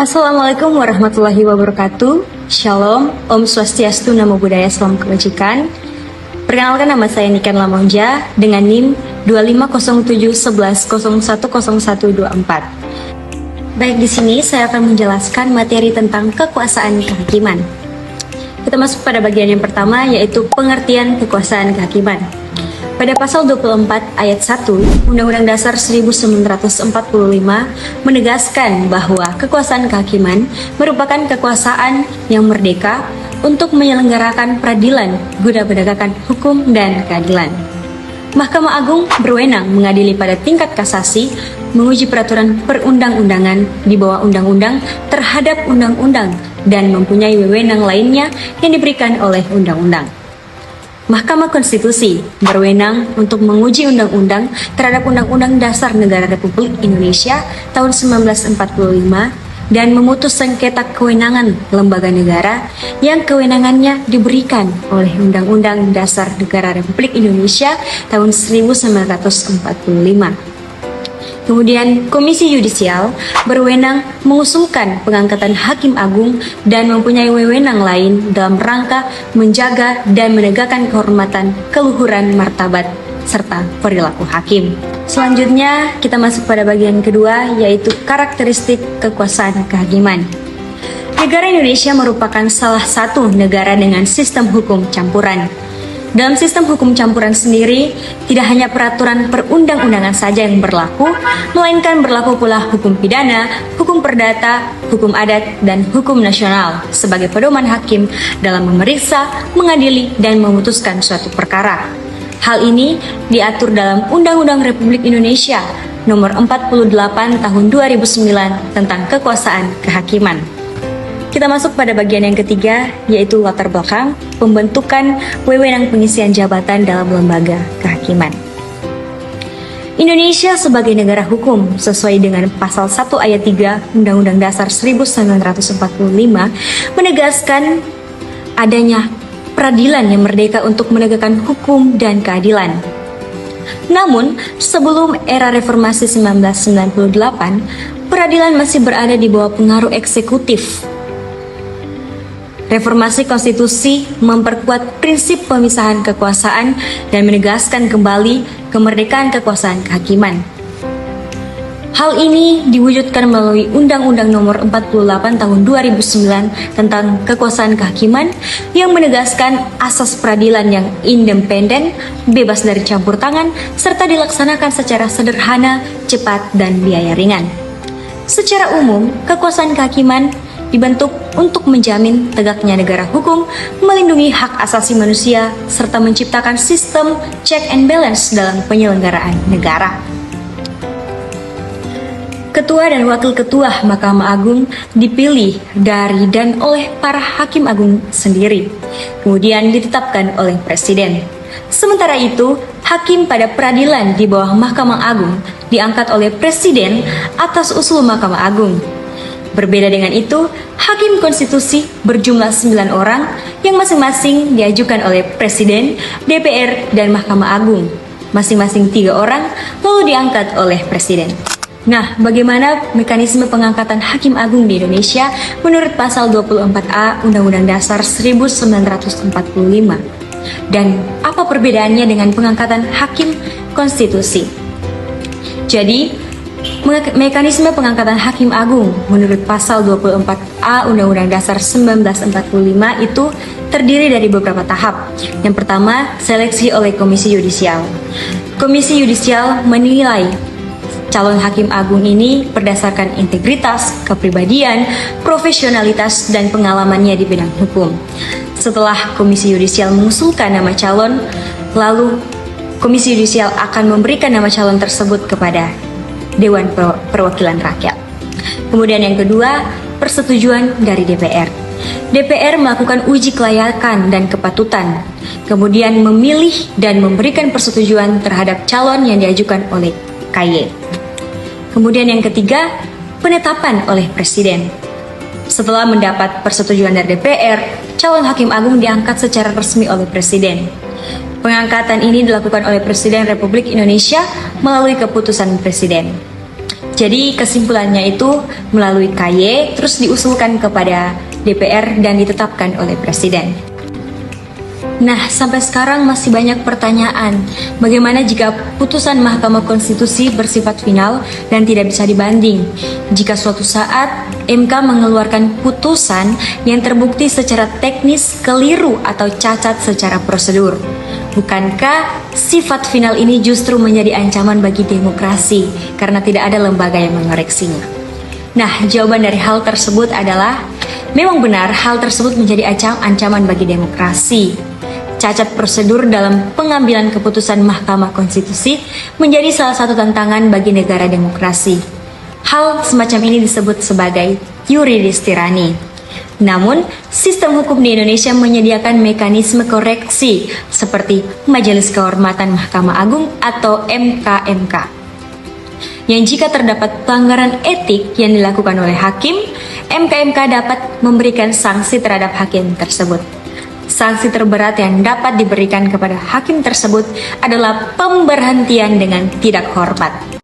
Assalamualaikum warahmatullahi wabarakatuh. Shalom, Om Swastiastu, Namo Buddhaya, Salam Kebajikan. Perkenalkan, nama saya Niken Lamonja dengan NIM 250711010124. Baik, di sini saya akan menjelaskan materi tentang kekuasaan kehakiman. Kita masuk pada bagian yang pertama, yaitu pengertian kekuasaan kehakiman. Pada pasal 24 ayat 1 Undang-Undang Dasar 1945 menegaskan bahwa kekuasaan kehakiman merupakan kekuasaan yang merdeka untuk menyelenggarakan peradilan guna menegakkan hukum dan keadilan. Mahkamah Agung berwenang mengadili pada tingkat kasasi, menguji peraturan perundang-undangan di bawah undang-undang terhadap undang-undang, dan mempunyai wewenang lainnya yang diberikan oleh undang-undang. Mahkamah Konstitusi berwenang untuk menguji undang-undang terhadap Undang-Undang Dasar Negara Republik Indonesia tahun 1945 dan memutus sengketa kewenangan lembaga negara yang kewenangannya diberikan oleh Undang-Undang Dasar Negara Republik Indonesia tahun 1945. Kemudian Komisi Yudisial berwenang mengusulkan pengangkatan Hakim Agung dan mempunyai wewenang lain dalam rangka menjaga dan menegakkan kehormatan, keluhuran, martabat, serta perilaku hakim. Selanjutnya kita masuk pada bagian kedua, yaitu karakteristik kekuasaan kehakiman. Negara Indonesia merupakan salah satu negara dengan sistem hukum campuran. Dalam sistem hukum campuran sendiri, tidak hanya peraturan perundang-undangan saja yang berlaku, melainkan berlaku pula hukum pidana, hukum perdata, hukum adat, dan hukum nasional sebagai pedoman hakim dalam memeriksa, mengadili, dan memutuskan suatu perkara. Hal ini diatur dalam Undang-Undang Republik Indonesia Nomor 48 Tahun 2009 tentang kekuasaan kehakiman. Kita masuk pada bagian yang ketiga, yaitu latar belakang pembentukan wewenang pengisian jabatan dalam lembaga kehakiman. Indonesia sebagai negara hukum sesuai dengan pasal 1 ayat 3 Undang-Undang Dasar 1945 menegaskan adanya peradilan yang merdeka untuk menegakkan hukum dan keadilan. Namun, sebelum era reformasi 1998, peradilan masih berada di bawah pengaruh eksekutif. Reformasi konstitusi memperkuat prinsip pemisahan kekuasaan dan menegaskan kembali kemerdekaan kekuasaan kehakiman. Hal ini diwujudkan melalui Undang-Undang Nomor 48 Tahun 2009 tentang kekuasaan kehakiman yang menegaskan asas peradilan yang independen, bebas dari campur tangan, serta dilaksanakan secara sederhana, cepat, dan biaya ringan. Secara umum, kekuasaan kehakiman dibentuk untuk menjamin tegaknya negara hukum, melindungi hak asasi manusia, serta menciptakan sistem check and balance dalam penyelenggaraan negara. Ketua dan Wakil Ketua Mahkamah Agung dipilih dari dan oleh para Hakim Agung sendiri, kemudian ditetapkan oleh Presiden. Sementara itu, hakim pada peradilan di bawah Mahkamah Agung diangkat oleh Presiden atas usul Mahkamah Agung. Berbeda dengan itu, Hakim Konstitusi berjumlah 9 orang yang masing-masing diajukan oleh Presiden, DPR, dan Mahkamah Agung. Masing-masing 3 orang lalu diangkat oleh Presiden. Nah, bagaimana mekanisme pengangkatan Hakim Agung di Indonesia menurut pasal 24A Undang-Undang Dasar 1945? Dan apa perbedaannya dengan pengangkatan Hakim Konstitusi? Jadi, mekanisme pengangkatan Hakim Agung menurut pasal 24A Undang-Undang Dasar 1945 itu terdiri dari beberapa tahap. Yang pertama, seleksi oleh Komisi Yudisial. Komisi Yudisial menilai calon Hakim Agung ini berdasarkan integritas, kepribadian, profesionalitas, dan pengalamannya di bidang hukum. Setelah Komisi Yudisial mengusulkan nama calon, lalu Komisi Yudisial akan memberikan nama calon tersebut kepada Dewan Perwakilan Rakyat. Kemudian yang kedua, persetujuan dari DPR. DPR melakukan uji kelayakan dan kepatutan, kemudian memilih dan memberikan persetujuan terhadap calon yang diajukan oleh KY. Kemudian yang ketiga, penetapan oleh Presiden. Setelah mendapat persetujuan dari DPR, calon Hakim Agung diangkat secara resmi oleh Presiden. Pengangkatan ini dilakukan oleh Presiden Republik Indonesia melalui keputusan Presiden. Jadi kesimpulannya itu melalui KY terus diusulkan kepada DPR dan ditetapkan oleh Presiden. Nah, sampai sekarang masih banyak pertanyaan. Bagaimana jika putusan Mahkamah Konstitusi bersifat final dan tidak bisa dibanding? Jika suatu saat MK mengeluarkan putusan yang terbukti secara teknis keliru atau cacat secara prosedur, bukankah sifat final ini justru menjadi ancaman bagi demokrasi karena tidak ada lembaga yang mengoreksinya? Nah, jawaban dari hal tersebut adalah memang benar hal tersebut menjadi ancaman bagi demokrasi. Cacat prosedur dalam pengambilan keputusan Mahkamah Konstitusi menjadi salah satu tantangan bagi negara demokrasi. Hal semacam ini disebut sebagai yuridis tirani. Namun, sistem hukum di Indonesia menyediakan mekanisme koreksi seperti Majelis Kehormatan Mahkamah Agung atau MKMK. Yang jika terdapat pelanggaran etik yang dilakukan oleh hakim, MKMK dapat memberikan sanksi terhadap hakim tersebut. Sanksi terberat yang dapat diberikan kepada hakim tersebut adalah pemberhentian dengan tidak hormat.